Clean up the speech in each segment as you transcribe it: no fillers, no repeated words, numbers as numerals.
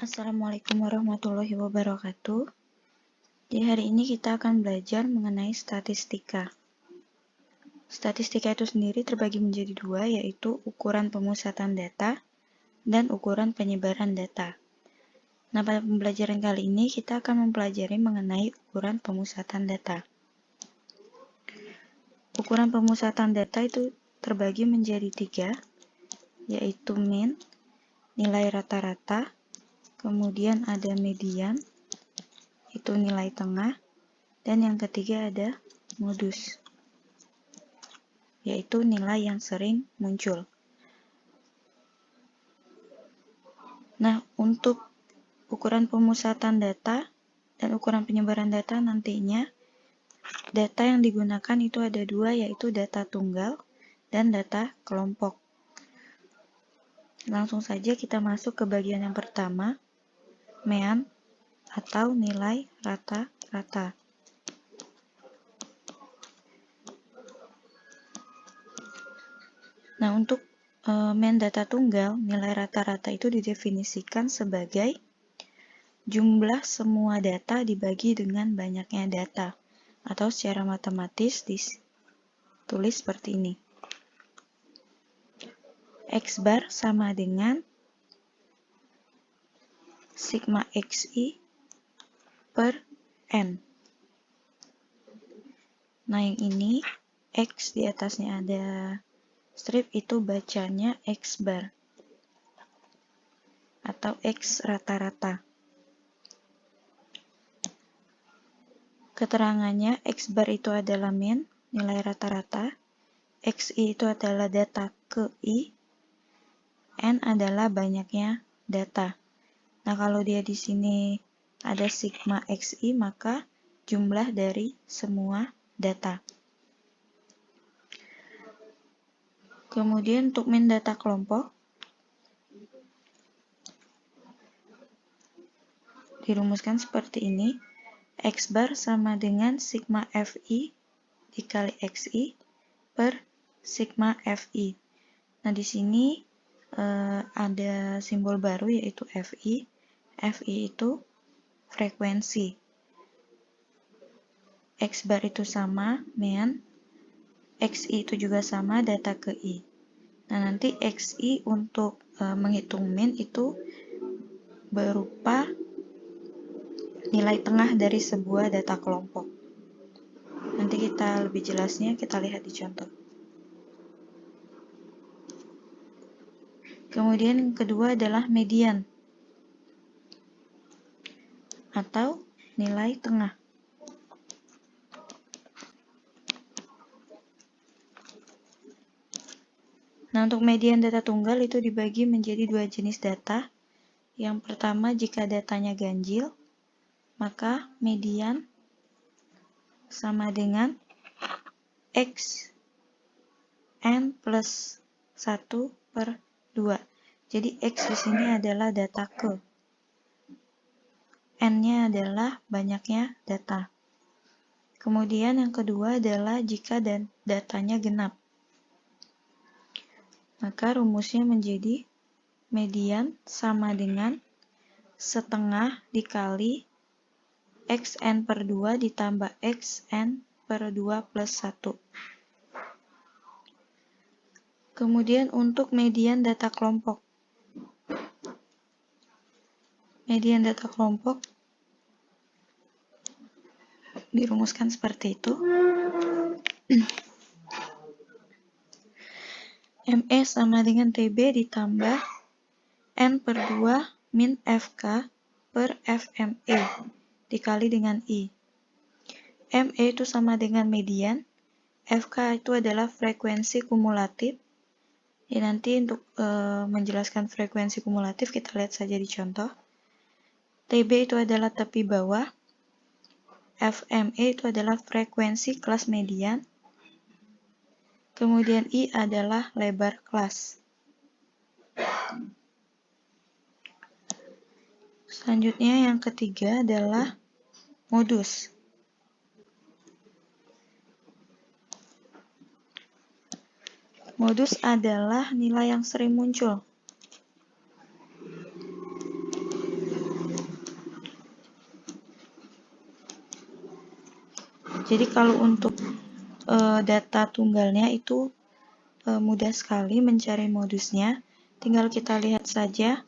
Assalamualaikum warahmatullahi wabarakatuh. Di hari ini kita akan belajar mengenai statistika. Statistika itu sendiri terbagi menjadi dua, yaitu ukuran pemusatan data dan ukuran penyebaran data. Nah, pada pembelajaran kali ini kita akan mempelajari mengenai ukuran pemusatan data. Ukuran pemusatan data itu terbagi menjadi tiga, yaitu mean, nilai rata-rata, kemudian ada median, itu nilai tengah, dan yang ketiga ada modus, yaitu nilai yang sering muncul. Nah, untuk ukuran pemusatan data dan ukuran penyebaran data nantinya, data yang digunakan itu ada dua, yaitu data tunggal dan data kelompok. Langsung saja kita masuk ke bagian yang pertama, mean atau nilai rata-rata. Nah, untuk mean data tunggal, nilai rata-rata itu didefinisikan sebagai jumlah semua data dibagi dengan banyaknya data, atau secara matematis ditulis seperti ini. X bar sama dengan sigma XI per N. Nah, yang ini X di atasnya ada strip, itu bacanya X bar atau X rata-rata. Keterangannya, X bar itu adalah mean, nilai rata-rata, XI itu adalah data ke I, N adalah banyaknya data. Nah, kalau dia di sini ada sigma XI, maka jumlah dari semua data. Kemudian untuk mean data kelompok, dirumuskan seperti ini. X bar sama dengan sigma FI dikali XI per sigma FI. Nah, di sini ada simbol baru, yaitu FI. FI itu frekuensi. X bar itu sama mean, XI itu juga sama data ke I. Nah, nanti XI untuk menghitung mean itu berupa nilai tengah dari sebuah data kelompok. Nanti kita lebih jelasnya, kita lihat di contoh. Kemudian yang kedua adalah median atau nilai tengah. Nah, untuk median data tunggal itu dibagi menjadi dua jenis data. Yang pertama, jika datanya ganjil, maka median sama dengan X N plus 1 per 2. Jadi X di sini adalah data ke. N-nya adalah banyaknya data. Kemudian yang kedua adalah jika datanya genap. Maka rumusnya menjadi median sama dengan setengah dikali XN per 2 ditambah XN per 2 plus 1. Kemudian untuk median data kelompok. Median data kelompok dirumuskan seperti itu. ME sama dengan TB ditambah N per 2 min FK per FME dikali dengan I. ME itu sama dengan median, FK itu adalah frekuensi kumulatif. Ya, nanti untuk menjelaskan frekuensi kumulatif kita lihat saja di contoh. TB itu adalah tepi bawah, FME itu adalah frekuensi kelas median, kemudian I adalah lebar kelas. Selanjutnya yang ketiga adalah modus. Modus adalah nilai yang sering muncul. Jadi kalau untuk data tunggalnya itu mudah sekali mencari modusnya. Tinggal kita lihat saja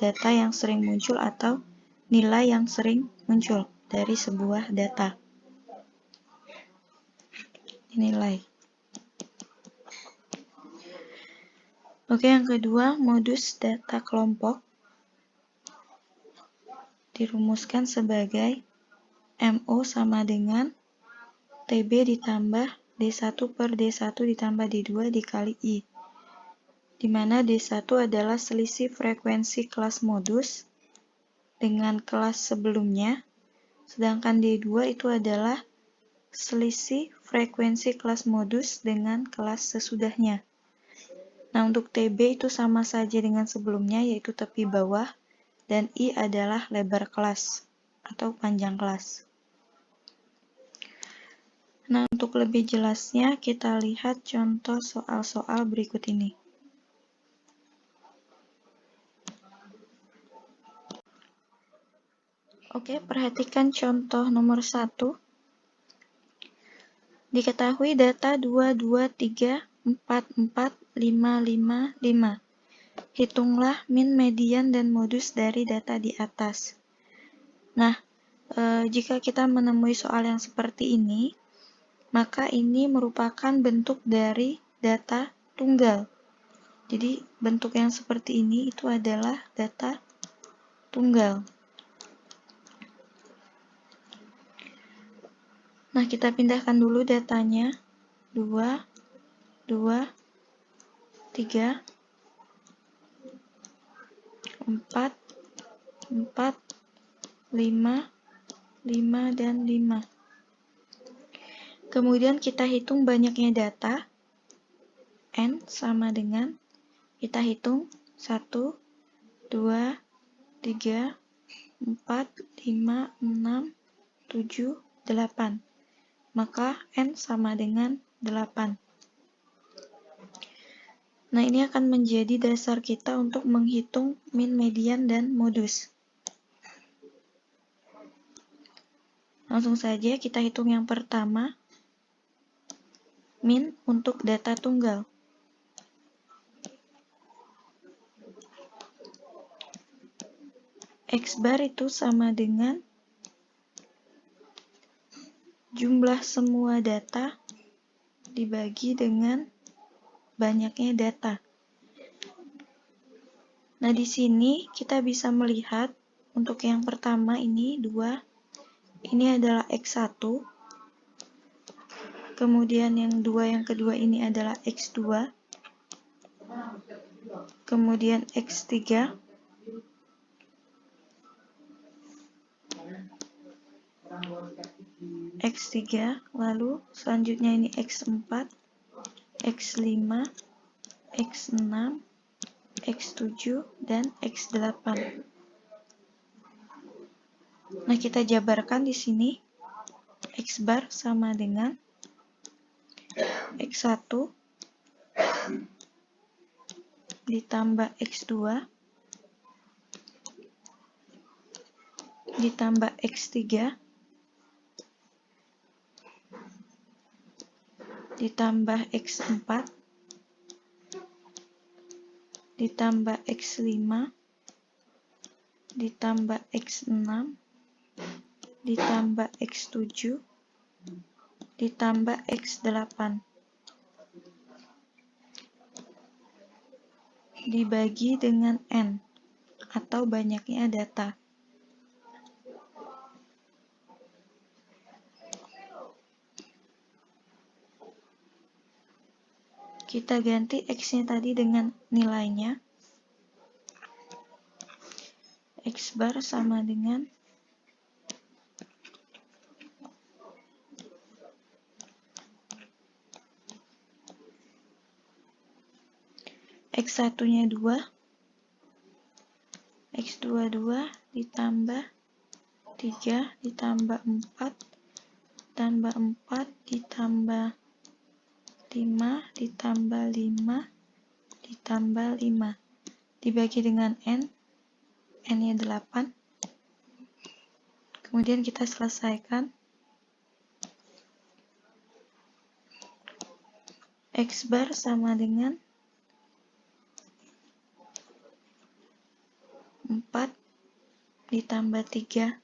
data yang sering muncul atau nilai yang sering muncul dari sebuah data. Nilai. Oke, yang kedua, modus data kelompok dirumuskan sebagai MO sama dengan TB ditambah D1 per D1 ditambah D2 dikali I, di mana D1 adalah selisih frekuensi kelas modus dengan kelas sebelumnya, sedangkan D2 itu adalah selisih frekuensi kelas modus dengan kelas sesudahnya. Nah, untuk TB itu sama saja dengan sebelumnya, yaitu tepi bawah, dan I adalah lebar kelas atau panjang kelas. Nah, untuk lebih jelasnya, kita lihat contoh soal-soal berikut ini. Oke, perhatikan contoh nomor 1. Diketahui data 2, 2, 3, 4, 4, 5, 5, 5. Hitunglah min, median, dan modus dari data di atas. Nah, jika kita menemui soal yang seperti ini, maka ini merupakan bentuk dari data tunggal. Jadi, bentuk yang seperti ini itu adalah data tunggal. Nah, kita pindahkan dulu datanya. 2, 2, 3, 4, 4, 5, 5, dan 5. Kemudian kita hitung banyaknya data. N sama dengan, kita hitung 1, 2, 3, 4, 5, 6, 7, 8. Maka N sama dengan 8. Nah, ini akan menjadi dasar kita untuk menghitung min, median, dan modus. Langsung saja kita hitung yang pertama, min untuk data tunggal. X bar itu sama dengan jumlah semua data dibagi dengan banyaknya data. Nah, di sini kita bisa melihat untuk yang pertama ini 2, ini adalah X1. Kemudian yang kedua ini adalah X2. Kemudian X3. X3, lalu selanjutnya ini X4, X5, X6, X7, dan X8. Nah, kita jabarkan di sini. X bar sama dengan X1 ditambah X2 ditambah X3 ditambah X4 ditambah X5 ditambah X6 ditambah X7 ditambah X8 dibagi dengan N atau banyaknya data. Kita ganti X-nya tadi dengan nilainya. X bar sama dengan X1-nya 2, X2 2 ditambah 3 ditambah 4 ditambah 4 ditambah 5 ditambah 5 ditambah 5 dibagi dengan N, N-nya 8. Kemudian kita selesaikan. X bar sama dengan 4 ditambah 3,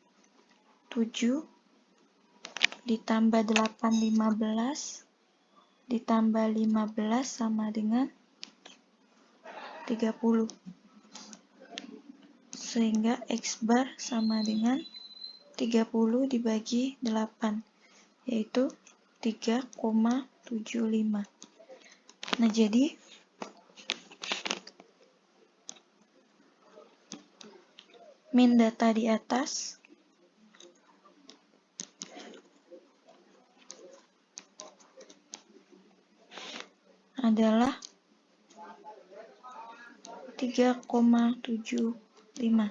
7, ditambah 8, 15, ditambah 15 sama dengan 30. Sehingga X bar sama dengan 30 dibagi 8, yaitu 3,75. Nah, jadi min data di atas adalah 3,75.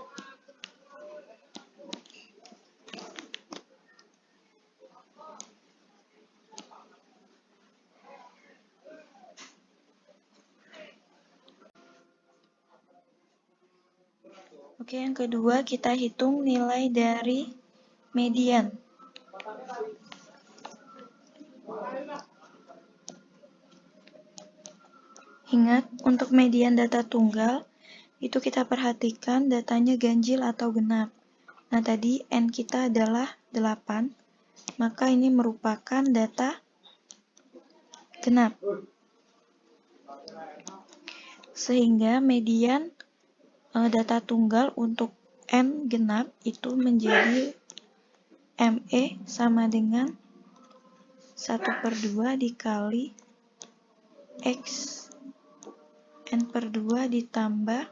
Oke, yang kedua kita hitung nilai dari median. Ingat, untuk median data tunggal, itu kita perhatikan datanya ganjil atau genap. Nah, tadi N kita adalah 8, maka ini merupakan data genap. Sehingga median data tunggal untuk N genap itu menjadi ME sama dengan 1/2 dikali X N/2 ditambah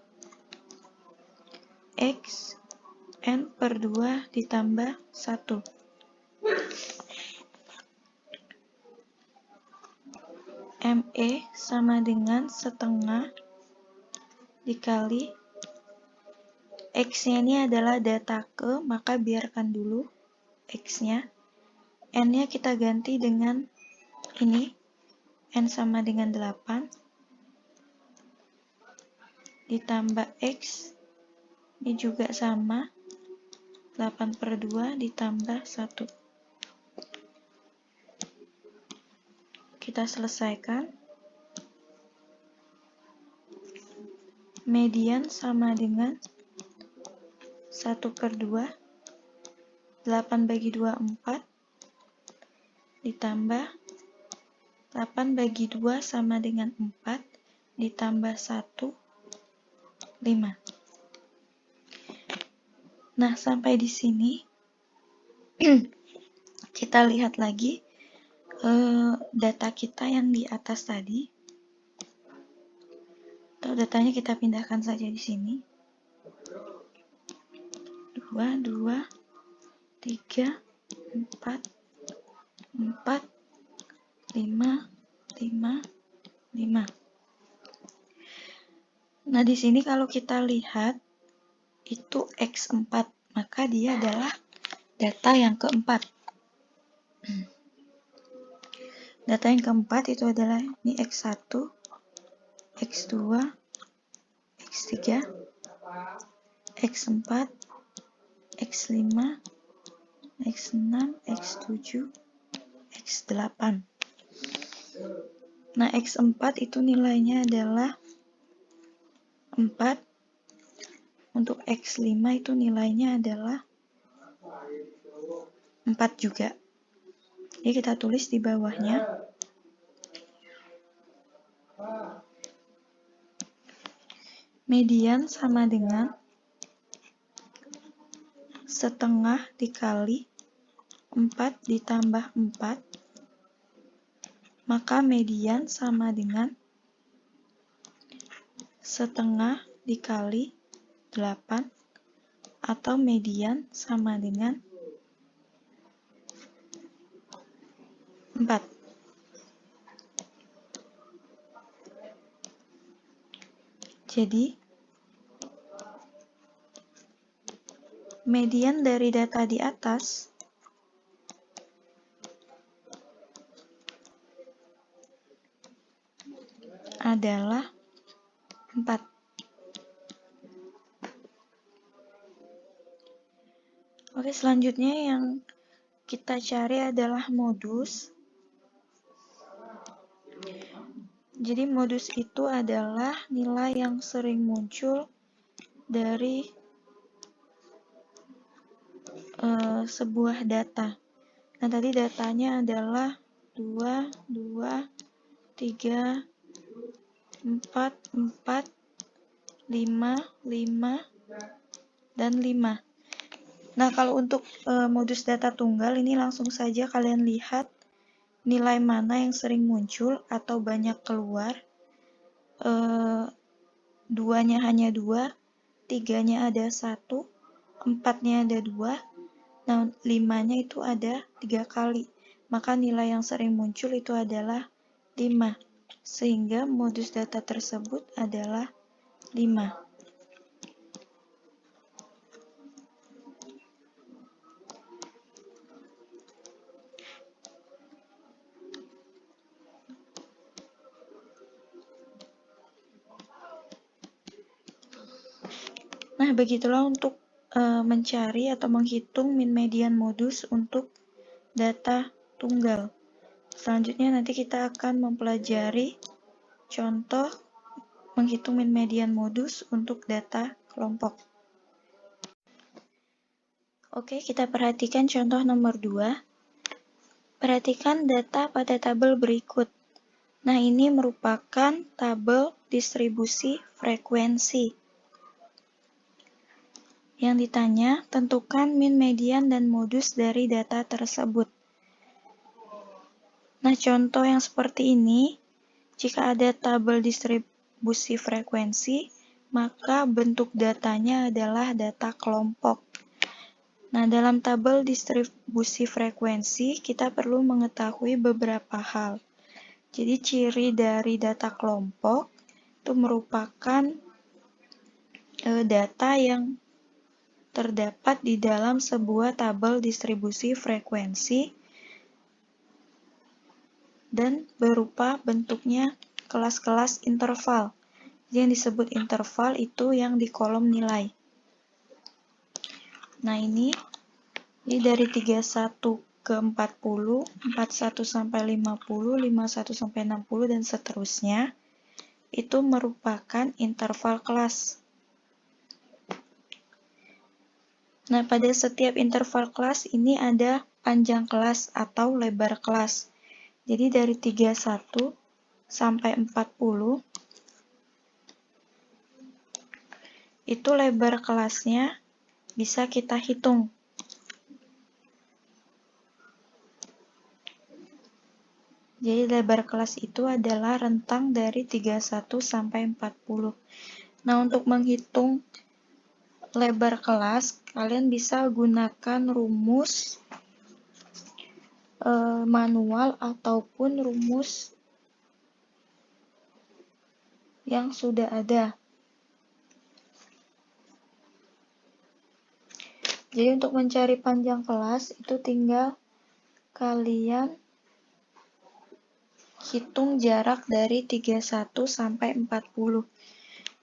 X N/2 ditambah 1. ME sama dengan setengah dikali X-nya ini adalah data ke, maka biarkan dulu X-nya. N-nya kita ganti dengan ini, N sama dengan 8, ditambah X, ini juga sama, 8/2 ditambah 1. Kita selesaikan. Median sama dengan 1/2, 8 bagi 2, 4, ditambah 8 bagi 2 sama dengan 4, ditambah 1, 5. Nah, sampai di sini kita lihat lagi data kita yang di atas tadi. Atau datanya kita pindahkan saja di sini. 2, 2, 3, 4, 4, 5, 5, 5. Nah, di sini kalau kita lihat itu X4, maka dia adalah data yang keempat. Data yang keempat itu adalah ini X1, X2, X3, X4, X5, X6, X7, X8. Nah, X4 itu nilainya adalah 4. Untuk X5 itu nilainya adalah 4 juga. Jadi kita tulis di bawahnya. Median sama dengan setengah dikali 4 ditambah 4. Maka median sama dengan setengah dikali 8. Atau median sama dengan 4. Jadi, median dari data di atas adalah 4. Oke, selanjutnya yang kita cari adalah modus. Jadi modus itu adalah nilai yang sering muncul dari sebuah data. Nah, tadi datanya adalah 2, 2, 3, 4, 4, 5, 5, dan 5. Nah, kalau untuk modus data tunggal ini langsung saja kalian lihat nilai mana yang sering muncul atau banyak keluar. 2-nya hanya 2, 3-nya ada 1, 4-nya ada 2, nah 5-nya itu ada 3 kali. Maka nilai yang sering muncul itu adalah 5. Sehingga modus data tersebut adalah 5. Nah, begitulah untuk mencari atau menghitung min median modus untuk data tunggal. Selanjutnya nanti kita akan mempelajari contoh menghitung min median modus untuk data kelompok. Oke, kita perhatikan contoh nomor 2. Perhatikan data pada tabel berikut. Nah, ini merupakan tabel distribusi frekuensi. Yang ditanya, tentukan min median dan modus dari data tersebut. Nah, contoh yang seperti ini, jika ada tabel distribusi frekuensi, maka bentuk datanya adalah data kelompok. Nah, dalam tabel distribusi frekuensi, kita perlu mengetahui beberapa hal. Jadi, ciri dari data kelompok itu merupakan data yang terdapat di dalam sebuah tabel distribusi frekuensi dan berupa bentuknya kelas-kelas interval. Yang disebut interval itu yang di kolom nilai. Nah, ini dari 31 ke 40, 41 sampai 50, 51 sampai 60, dan seterusnya, itu merupakan interval kelas. Nah, pada setiap interval kelas ini ada panjang kelas atau lebar kelas. Jadi dari 31 sampai 40, itu lebar kelasnya bisa kita hitung. Jadi lebar kelas itu adalah rentang dari 31 sampai 40. Nah, untuk menghitung lebar kelas, kalian bisa gunakan rumus manual ataupun rumus yang sudah ada. Jadi untuk mencari panjang kelas itu tinggal kalian hitung jarak dari 31 sampai 40.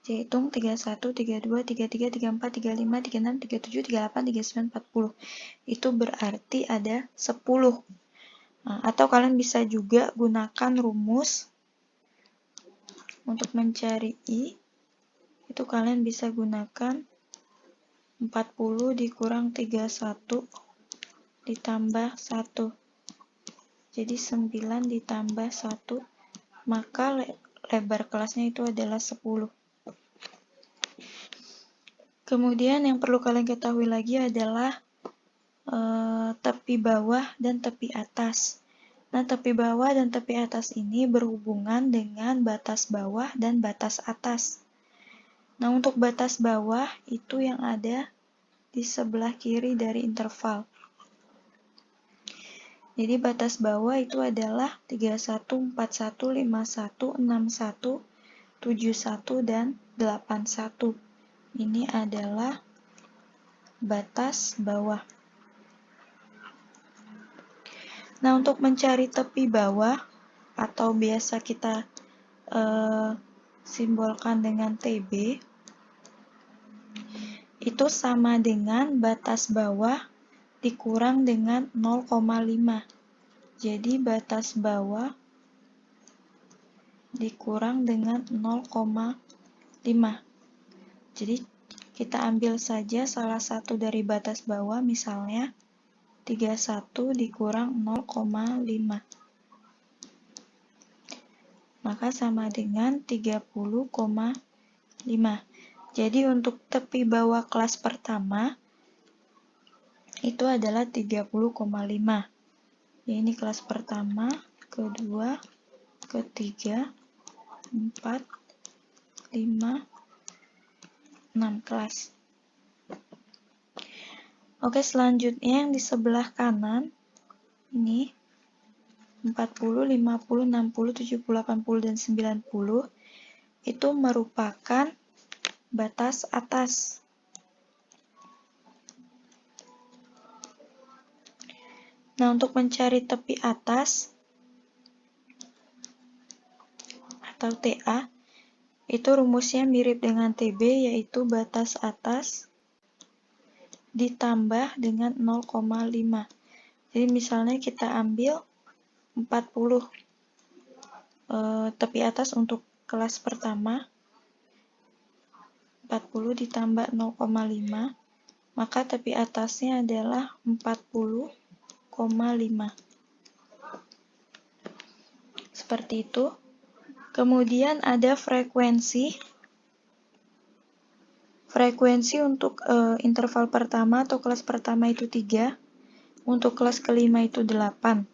Jadi hitung 31, 32, 33, 34, 35, 36, 37, 38, 39, 40. Itu berarti ada 10. Nah, atau kalian bisa juga gunakan rumus untuk mencari I. Itu kalian bisa gunakan 40 dikurang 31 ditambah 1. Jadi 9 ditambah 1, maka lebar kelasnya itu adalah 10. Kemudian yang perlu kalian ketahui lagi adalah tepi bawah dan tepi atas. Nah, tepi bawah dan tepi atas ini berhubungan dengan batas bawah dan batas atas. Nah, untuk batas bawah itu yang ada di sebelah kiri dari interval. Jadi batas bawah itu adalah 31, 41, 51, 61, 71, dan 81. Ini adalah batas bawah. Nah, untuk mencari tepi bawah atau biasa kita simbolkan dengan TB, itu sama dengan batas bawah dikurang dengan 0,5. Jadi batas bawah dikurang dengan 0,5. Jadi kita ambil saja salah satu dari batas bawah, misalnya 31 dikurang 0,5. Maka sama dengan 30,5. Jadi untuk tepi bawah kelas pertama itu adalah 30,5. Ini kelas pertama, kedua, ketiga, 4, 5, 6 kelas. Oke, selanjutnya yang di sebelah kanan ini 40, 50, 60, 70, 80, dan 90 itu merupakan batas atas. Nah, untuk mencari tepi atas atau TA, itu rumusnya mirip dengan TB, yaitu batas atas ditambah dengan 0,5. Jadi misalnya kita ambil 40 tepi atas untuk kelas pertama, 40 ditambah 0,5, maka tepi atasnya adalah 40,5. Seperti itu. Kemudian ada frekuensi. Frekuensi untuk interval pertama atau kelas pertama itu 3, untuk kelas kelima itu 8,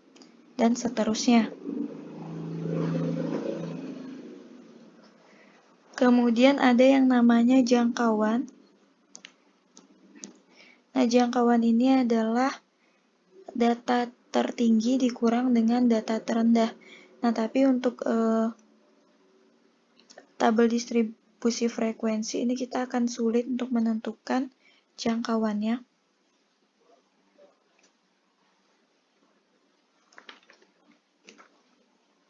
dan seterusnya. Kemudian ada yang namanya jangkauan. Nah, jangkauan ini adalah data tertinggi dikurang dengan data terendah. Nah, tapi untuk tabel distribusi frekuensi ini kita akan sulit untuk menentukan jangkauannya.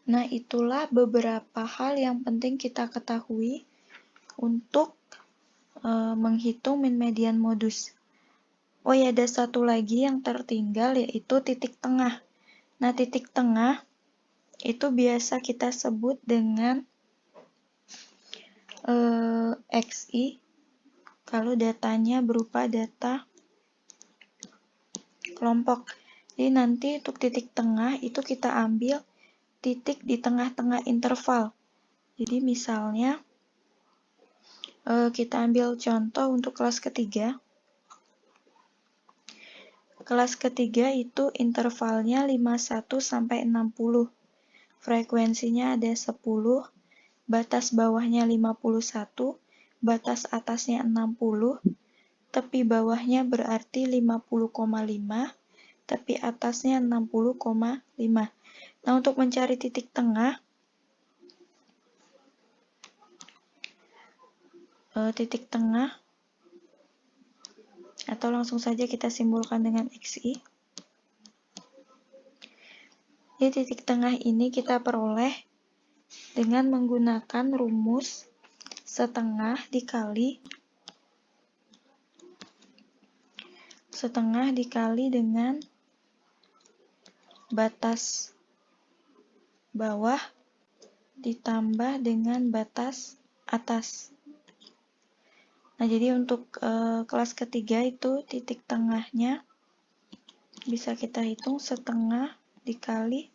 Nah, itulah beberapa hal yang penting kita ketahui untuk menghitung mean median modus. Oh ya, ada satu lagi yang tertinggal, yaitu titik tengah. Nah, titik tengah itu biasa kita sebut dengan XI kalau datanya berupa data kelompok. Jadi nanti untuk titik tengah itu kita ambil titik di tengah-tengah interval. Jadi misalnya kita ambil contoh untuk kelas ketiga. Kelas ketiga itu intervalnya 51 sampai 60. Frekuensinya ada 10, batas bawahnya 51, batas atasnya 60, tepi bawahnya berarti 50,5, tepi atasnya 60,5. Nah, untuk mencari titik tengah, atau langsung saja kita simbolkan dengan XI. Jadi titik tengah ini kita peroleh dengan menggunakan rumus setengah dikali dengan batas bawah ditambah dengan batas atas. Nah, jadi untuk kelas ketiga itu titik tengahnya bisa kita hitung setengah dikali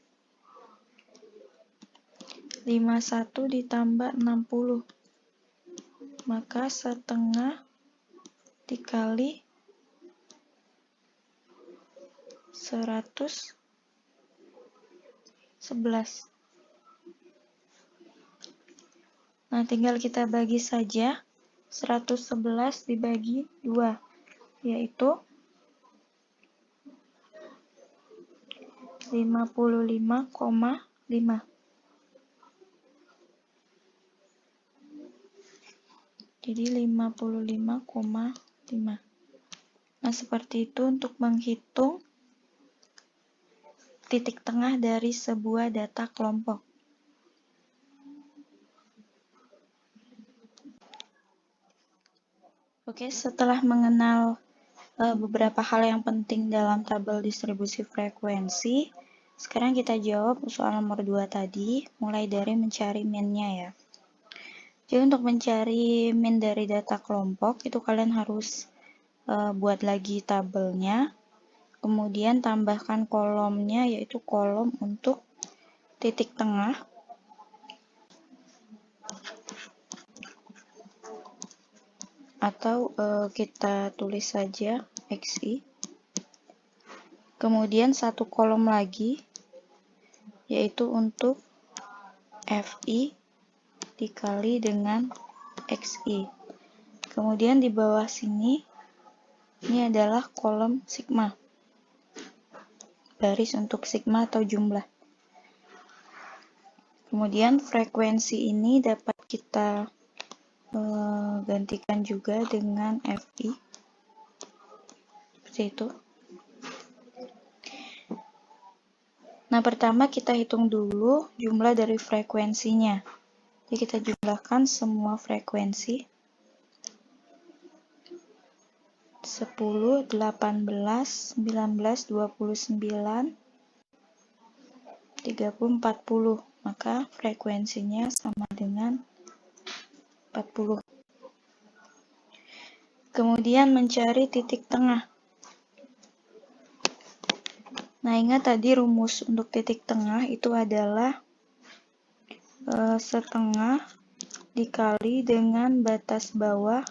51 ditambah 60. Maka setengah dikali 111. Nah, tinggal kita bagi saja. 111 dibagi 2, yaitu 55,5. Jadi 55,5. Nah, seperti itu untuk menghitung titik tengah dari sebuah data kelompok. Oke, setelah mengenal beberapa hal yang penting dalam tabel distribusi frekuensi, Sekarang kita jawab soal nomor 2 tadi, mulai dari mencari min-nya ya. Jadi untuk mencari min dari data kelompok, itu kalian harus buat lagi tabelnya, kemudian tambahkan kolomnya, yaitu kolom untuk titik tengah, atau kita tulis saja XI. Kemudian satu kolom lagi, yaitu untuk FI dikali dengan XI. Kemudian di bawah sini, ini adalah kolom sigma. Baris untuk sigma atau jumlah. Kemudian frekuensi ini dapat kita gantikan juga dengan FI. Seperti itu. Nah, pertama kita hitung dulu jumlah dari frekuensinya. Jadi kita jumlahkan semua frekuensi. 10, 18, 19, 29, 30, 40. Maka frekuensinya sama dengan 40. Kemudian mencari titik tengah. Nah, ingat tadi rumus untuk titik tengah itu adalah setengah dikali dengan batas bawah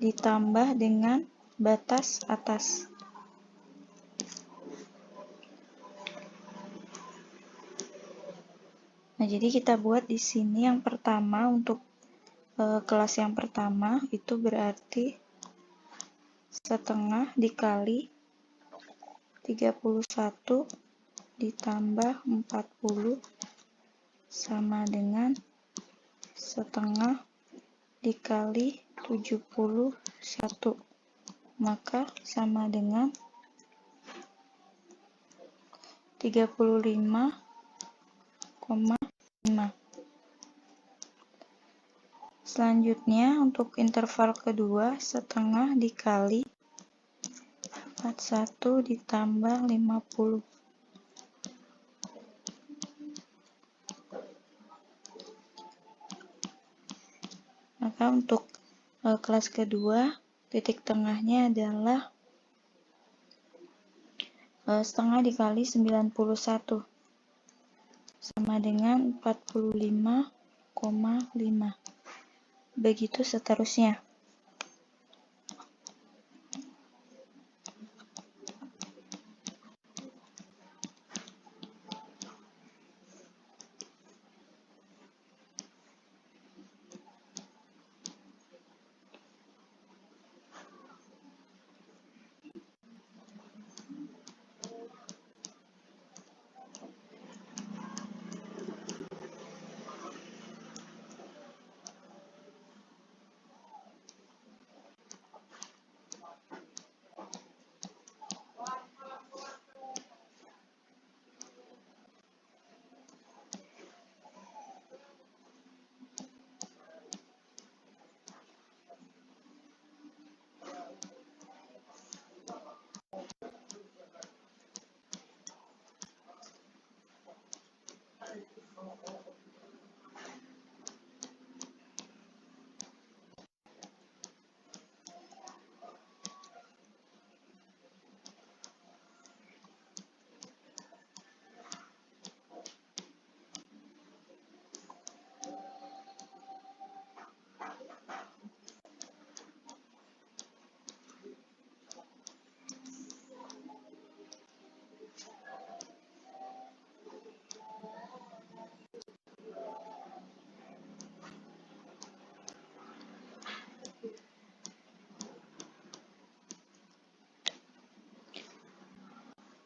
ditambah dengan batas atas. Nah, jadi kita buat di sini yang pertama untuk kelas yang pertama itu berarti setengah dikali 31 ditambah 40 sama dengan setengah dikali 71, maka sama dengan 35,5. Selanjutnya untuk interval kedua, setengah dikali 41 ditambah 50. Maka untuk kelas kedua, titik tengahnya adalah setengah dikali 91 sama dengan 45,5. Begitu seterusnya.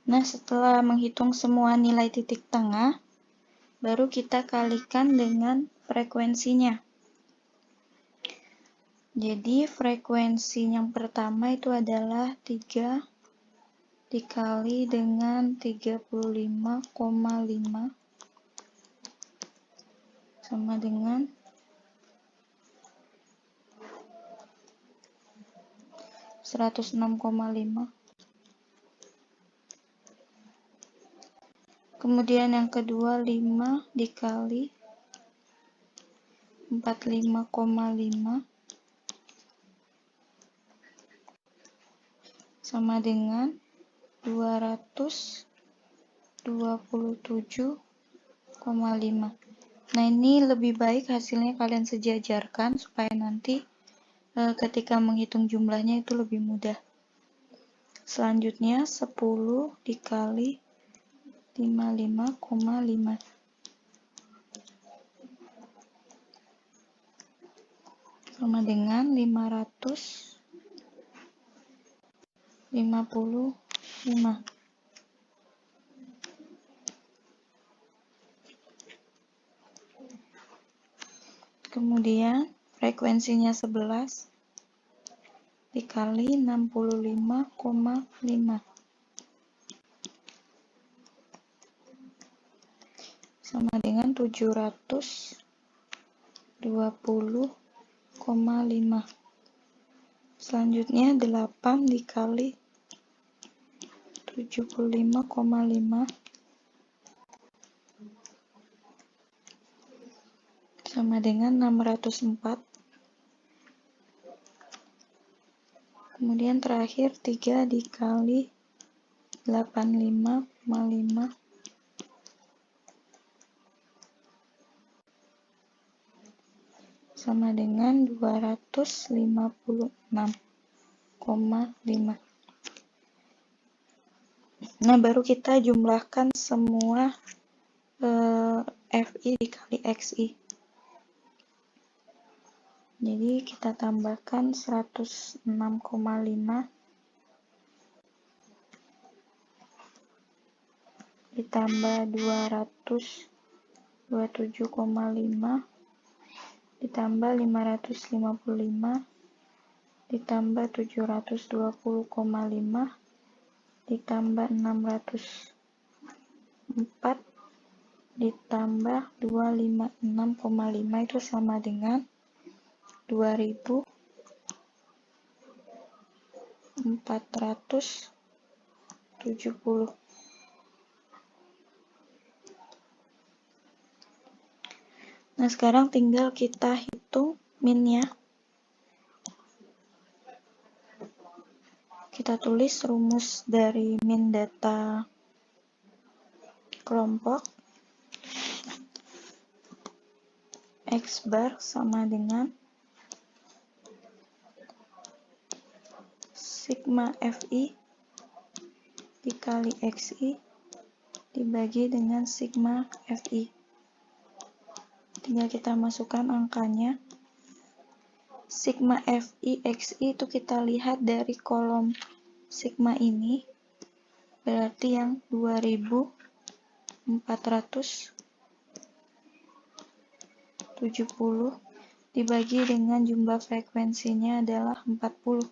Nah, setelah menghitung semua nilai titik tengah, baru kita kalikan dengan frekuensinya. Jadi, frekuensi yang pertama itu adalah 3 dikali dengan 35,5 sama dengan 106,5. Kemudian yang kedua 5 dikali 45,5 sama dengan 227,5. Nah, ini lebih baik hasilnya kalian sejajarkan supaya nanti ketika menghitung jumlahnya itu lebih mudah. Selanjutnya 10 dikali 55,5 sama dengan 555. Kemudian frekuensinya 11 dikali 65,5 sama dengan 720,5. Selanjutnya 8 dikali 75,5 sama dengan 604. Kemudian terakhir 3 dikali 85,5 sama dengan 256,5. Nah, baru kita jumlahkan semua FI dikali XI. Jadi kita tambahkan 106,5 ditambah 227,5 ditambah 555 ditambah 720,5 ditambah 604 ditambah 256,5 itu sama dengan 2470. Nah, sekarang tinggal kita hitung minnya. Kita tulis rumus dari min data kelompok. X bar sama dengan sigma FI dikali XI dibagi dengan sigma FI. Tinggal kita masukkan angkanya. Sigma FI XI itu kita lihat dari kolom sigma ini, berarti yang 2470 dibagi dengan jumlah frekuensinya adalah 40.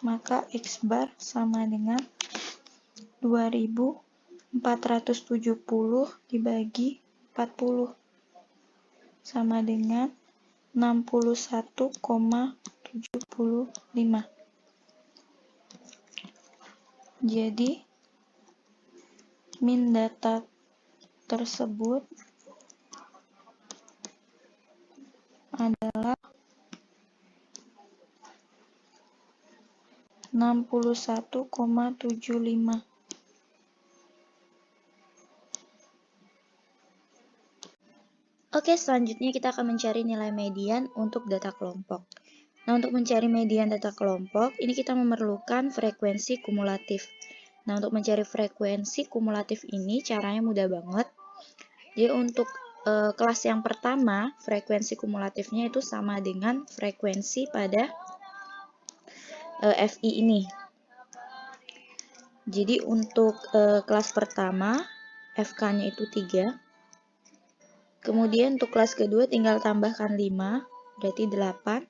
Maka X bar sama dengan 2470 dibagi 40 sama dengan 61,75. Jadi min data tersebut adalah 61,75. Oke, selanjutnya kita akan mencari nilai median untuk data kelompok. Nah, untuk mencari median data kelompok, ini kita memerlukan frekuensi kumulatif. Nah, untuk mencari frekuensi kumulatif ini caranya mudah banget. Jadi untuk kelas yang pertama, frekuensi kumulatifnya itu sama dengan frekuensi pada FI ini. Jadi untuk kelas pertama, FK-nya itu 3. Kemudian untuk kelas kedua tinggal tambahkan 5, berarti 8.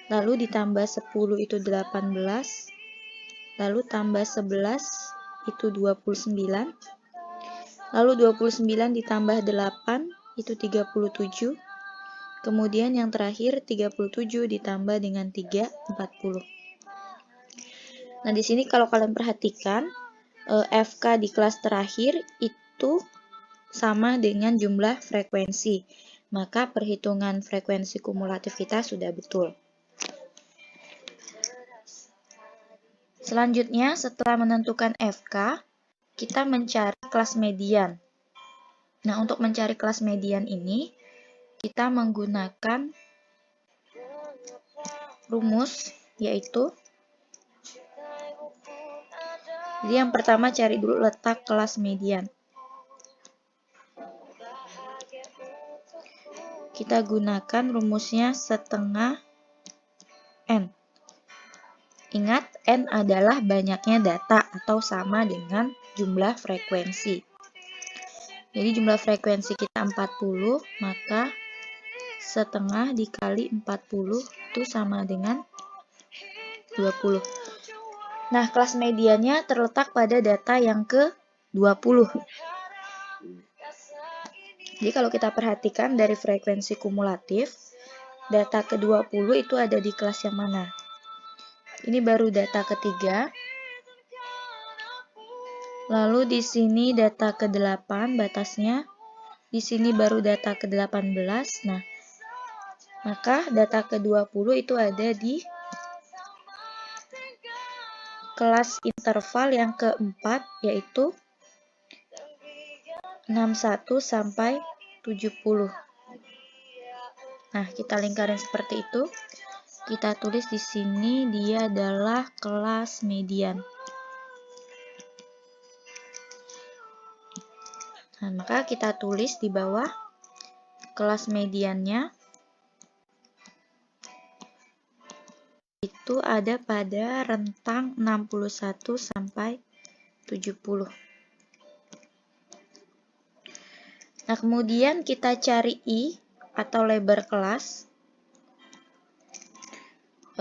Lalu ditambah 10 itu 18. Lalu tambah 11 itu 29. Lalu 29 ditambah 8 itu 37. Kemudian yang terakhir 37 ditambah dengan 3, 40. Nah, di sini kalau kalian perhatikan, FK di kelas terakhir itu sama dengan jumlah frekuensi. Maka perhitungan frekuensi kumulatif kita sudah betul. Selanjutnya, setelah menentukan FK, kita mencari kelas median. Nah, untuk mencari kelas median ini, kita menggunakan rumus, yaitu jadi yang pertama cari dulu letak kelas median. Kita gunakan rumusnya setengah N. Ingat, N adalah banyaknya data atau sama dengan jumlah frekuensi. Jadi jumlah frekuensi kita 40, maka setengah dikali 40 itu sama dengan 20. Nah, kelas mediannya terletak pada data yang ke-20. Jadi kalau kita perhatikan dari frekuensi kumulatif, data ke-20 itu ada di kelas yang mana? Ini baru data ketiga. Lalu di sini data ke-8 batasnya. Di sini baru data ke-18. Nah, maka data ke-20 itu ada di kelas interval yang keempat, yaitu 61 sampai 70. Nah, kita lingkarin seperti itu. Kita tulis di sini dia adalah kelas median. Nah, maka kita tulis di bawah kelas mediannya itu ada pada rentang 61 sampai 70. Nah, kemudian kita cari I atau lebar kelas.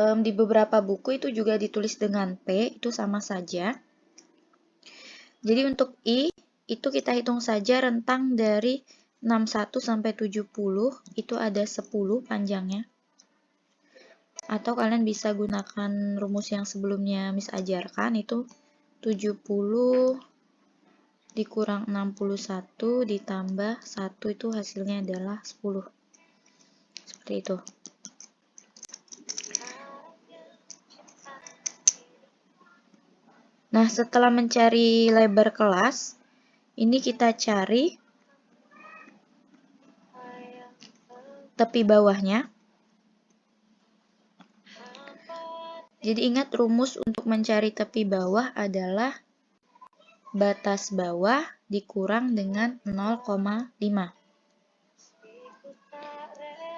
Di beberapa buku itu juga ditulis dengan P, itu sama saja. Jadi untuk I, itu kita hitung saja rentang dari 61 sampai 70, itu ada 10 panjangnya. Atau kalian bisa gunakan rumus yang sebelumnya Miss ajarkan, itu 70 dikurang 61 ditambah 1 itu hasilnya adalah 10. Seperti itu. Nah, setelah mencari lebar kelas, ini kita cari tepi bawahnya. Jadi ingat rumus untuk mencari tepi bawah adalah batas bawah dikurang dengan 0,5.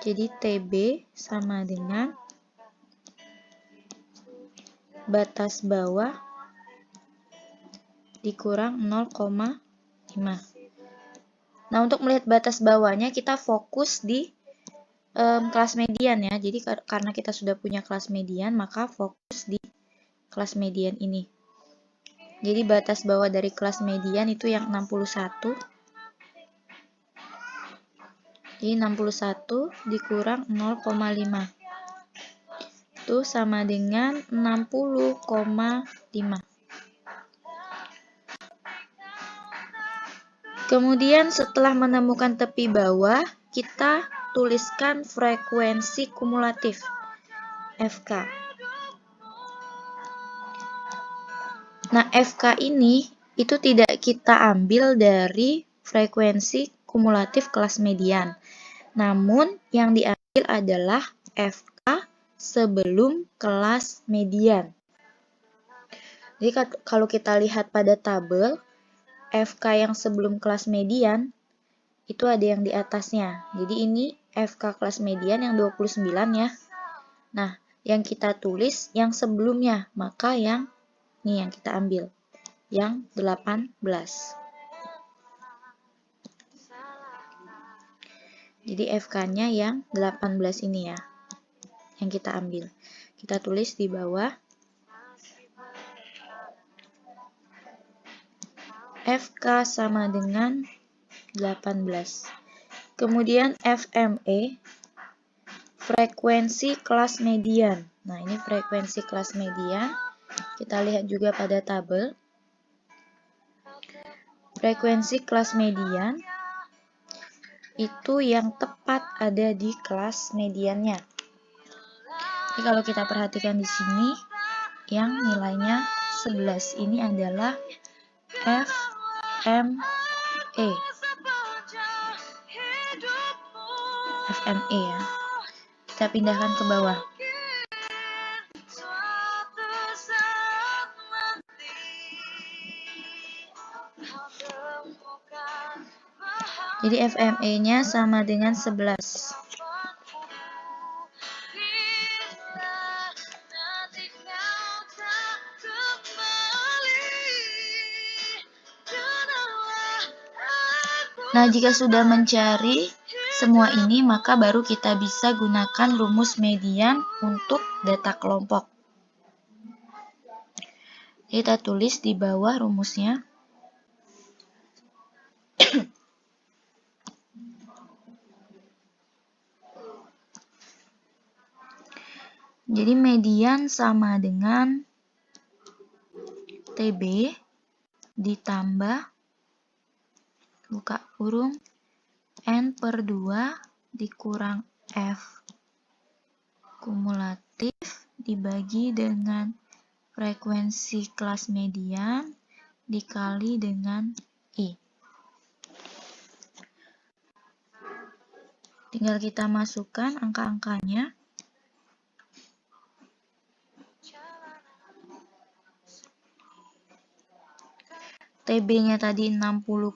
Jadi TB sama dengan batas bawah dikurang 0,5. Nah, untuk melihat batas bawahnya kita fokus di kelas median ya. Jadi karena kita sudah punya kelas median, maka fokus di kelas median ini. Jadi batas bawah dari kelas median itu yang 61. Jadi 61 dikurang 0,5. Itu sama dengan 60,5. Kemudian setelah menemukan tepi bawah, kita tuliskan frekuensi kumulatif, FK. Nah, FK ini itu tidak kita ambil dari frekuensi kumulatif kelas median. Namun, yang diambil adalah FK sebelum kelas median. Jadi, kalau kita lihat pada tabel, FK yang sebelum kelas median itu ada yang di atasnya. Jadi ini FK kelas median yang 29 ya. Nah, yang kita tulis yang sebelumnya, maka yang ini yang kita ambil, yang 18. Jadi FK-nya yang 18 ini ya, yang kita ambil. Kita tulis di bawah FK sama dengan 18. Kemudian FME, frekuensi kelas median. Nah, ini frekuensi kelas median. Kita lihat juga pada tabel. frekuensi kelas median itu yang tepat ada di kelas mediannya. Jadi kalau kita perhatikan di sini, yang nilainya 11 ini adalah FME. FME ya. Kita pindahkan ke bawah. Jadi FME-nya sama dengan 11. Nah, jika sudah mencari semua ini, maka baru kita bisa gunakan rumus median untuk data kelompok. Kita tulis di bawah rumusnya. Jadi median sama dengan TB ditambah buka kurung N per 2 dikurang F kumulatif dibagi dengan frekuensi kelas median dikali dengan I. Tinggal kita masukkan angka-angkanya. TB-nya tadi 60,5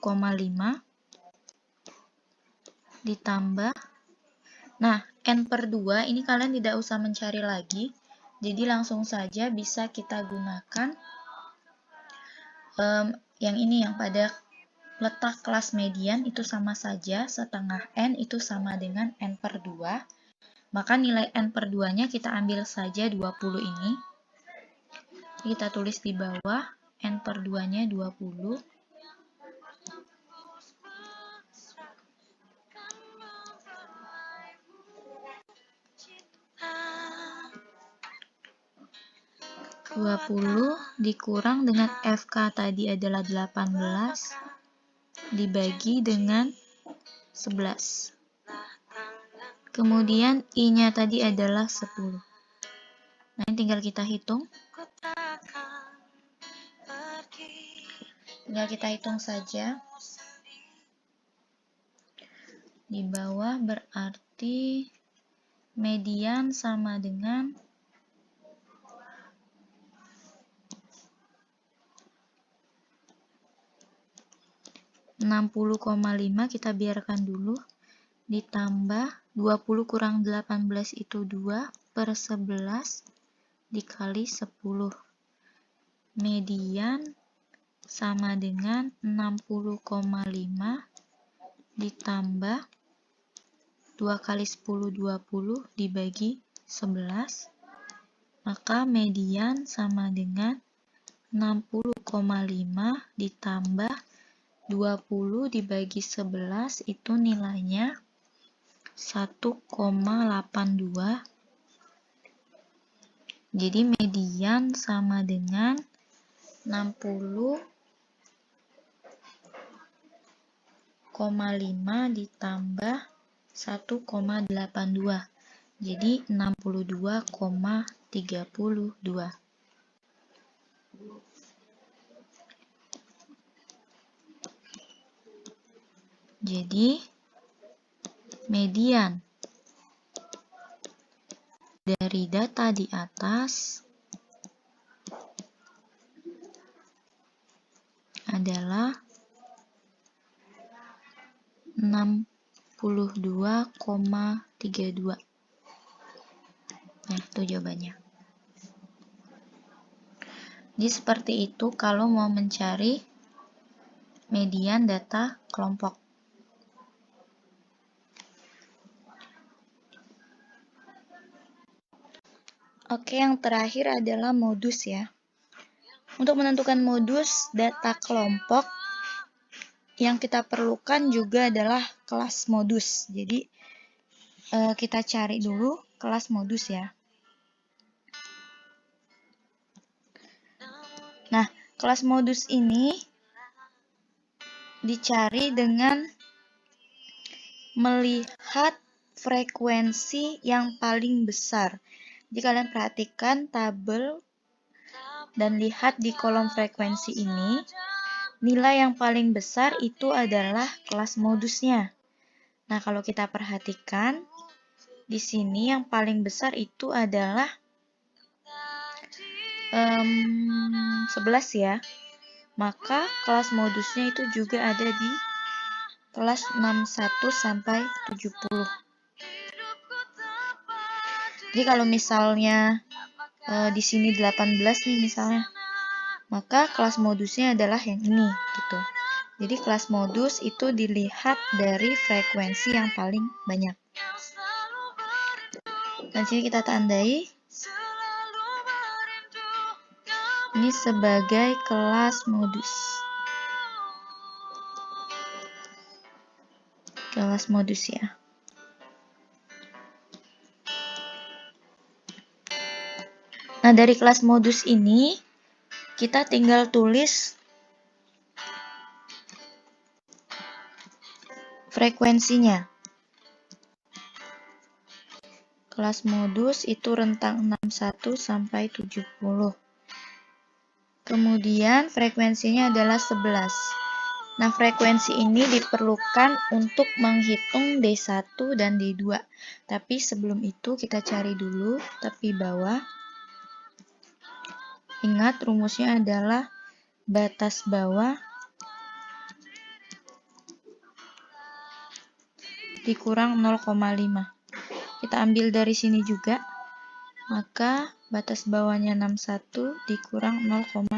ditambah. Nah, N per 2 ini kalian tidak usah mencari lagi. Jadi langsung saja bisa kita gunakan yang ini, yang pada letak kelas median itu sama saja, setengah N itu sama dengan N per 2. Maka nilai N per 2-nya kita ambil saja 20 ini. Kita tulis di bawah. N per 2-nya 20. Dikurang dengan FK tadi adalah 18 dibagi dengan 11. Kemudian I-nya tadi adalah 10. Nah, ini tinggal kita hitung. Tinggal kita hitung saja. Di bawah berarti median sama dengan 60,5, kita biarkan dulu, ditambah 20 kurang 18 itu 2 per 11 dikali 10. Median sama dengan 60,5 ditambah 2 kali 10, 20 dibagi 11. Maka median sama dengan 60,5 ditambah 20 dibagi 11 itu nilainya 1,82. Jadi median sama dengan 60,5 ditambah 1,82. Jadi 62,32. Jadi median dari data di atas adalah 62,32. Nah, itu jawabannya. Jadi seperti itu kalau mau mencari median data kelompok. Oke, yang terakhir adalah modus ya. Untuk menentukan modus data kelompok, yang kita perlukan juga adalah kelas modus. Jadi, kita cari dulu kelas modus ya. Nah, kelas modus ini dicari dengan melihat frekuensi yang paling besar. Jadi kalian perhatikan tabel dan lihat di kolom frekuensi ini, nilai yang paling besar itu adalah kelas modusnya. Nah, kalau kita perhatikan, di sini yang paling besar itu adalah 11 ya. Maka kelas modusnya itu juga ada di kelas 61 sampai 70. Jadi kalau misalnya di sini 18 nih misalnya, maka kelas modusnya adalah yang ini gitu. Jadi kelas modus itu dilihat dari frekuensi yang paling banyak. Dan sini kita tandai ini sebagai kelas modus. Kelas modus ya. Nah, dari kelas modus ini kita tinggal tulis frekuensinya. Kelas modus itu rentang 61 sampai 70. Kemudian frekuensinya adalah 11. Nah, frekuensi ini diperlukan untuk menghitung D1 dan D2. Tapi sebelum itu kita cari dulu tepi bawah. Ingat rumusnya adalah batas bawah dikurang 0,5. Kita ambil dari sini juga. Maka batas bawahnya 61 dikurang 0,5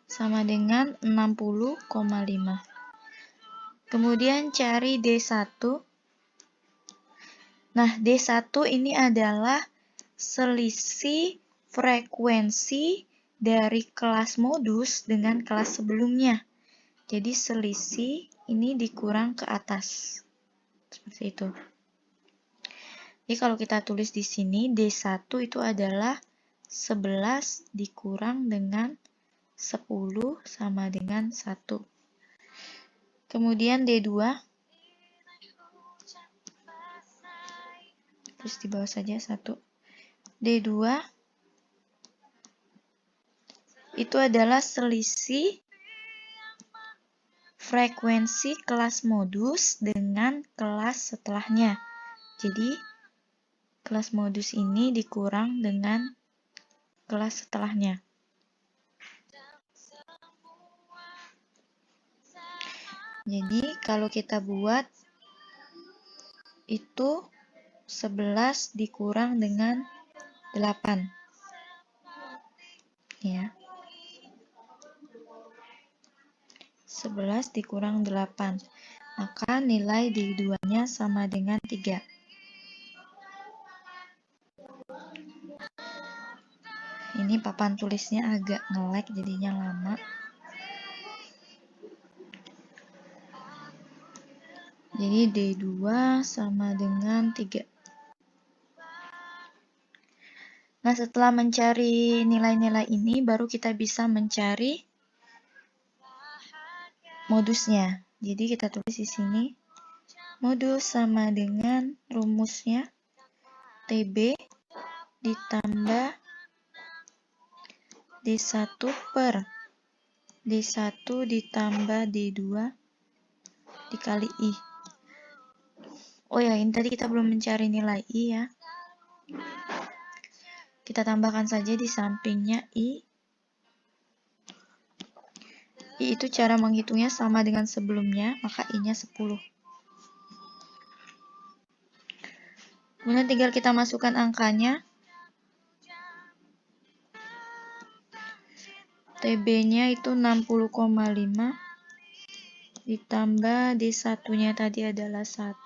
sama dengan 60,5. Kemudian cari D1. Nah, D1 ini adalah selisih frekuensi dari kelas modus dengan kelas sebelumnya. Jadi selisih ini dikurang ke atas. Seperti itu. Jadi kalau kita tulis di sini, D1 itu adalah 11 dikurang dengan 10 sama dengan 1. Kemudian D2. Terus di bawah saja 1. D2 itu adalah selisih frekuensi kelas modus dengan kelas setelahnya. Jadi, kelas modus ini dikurang dengan kelas setelahnya. Jadi, kalau kita buat itu 11 dikurang dengan 8. Ya. 11 dikurang 8. Maka nilai D2-nya sama dengan 3. Ini papan tulisnya agak nge-lag jadinya lama. Jadi D2 sama dengan 3. Nah, setelah mencari nilai-nilai ini, baru kita bisa mencari modusnya. Jadi kita tulis di sini, modus sama dengan rumusnya TB ditambah D1 per D1 ditambah D2 dikali I. Oh ya, ini tadi kita belum mencari nilai I ya. Kita tambahkan saja di sampingnya I. I itu cara menghitungnya sama dengan sebelumnya, maka I-nya 10. Kemudian tinggal kita masukkan angkanya. TB-nya itu 60,5 ditambah D1-nya tadi adalah 1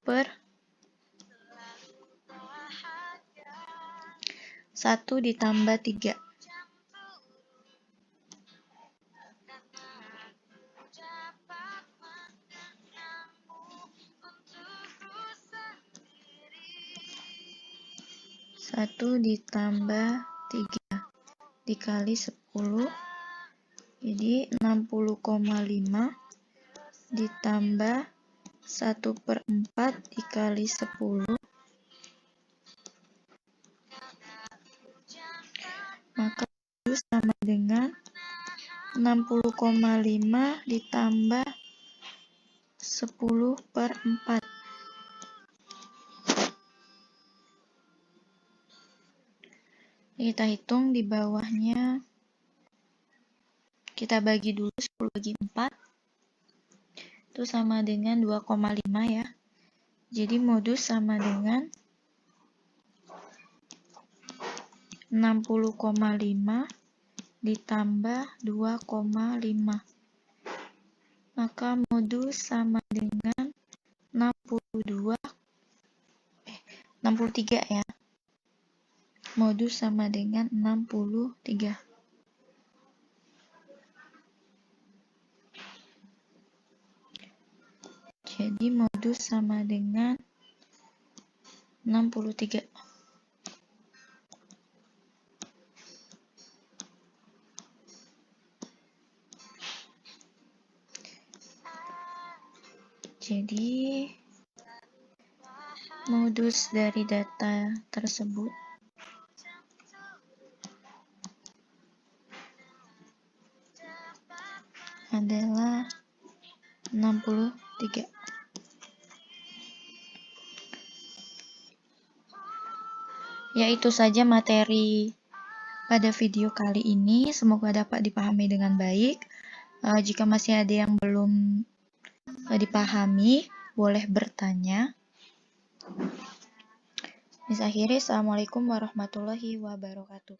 per 1 ditambah 3. 1 ditambah 3 dikali 10, jadi 60,5 ditambah 1/4 dikali 10, maka modus sama dengan 60,5 ditambah 10/4. Kita hitung di bawahnya, kita bagi dulu 10 bagi 4, itu sama dengan 2,5 ya. Jadi modus sama dengan 60,5 ditambah 2,5. Maka modus sama dengan 63 ya. Modus sama dengan 63. Jadi modus sama dengan 63. Jadi modus dari data tersebut adalah 63. Ya, itu saja materi pada video kali ini. Semoga dapat dipahami dengan baik. Jika masih ada yang belum dipahami, boleh bertanya. Akhiri, Assalamualaikum warahmatullahi wabarakatuh.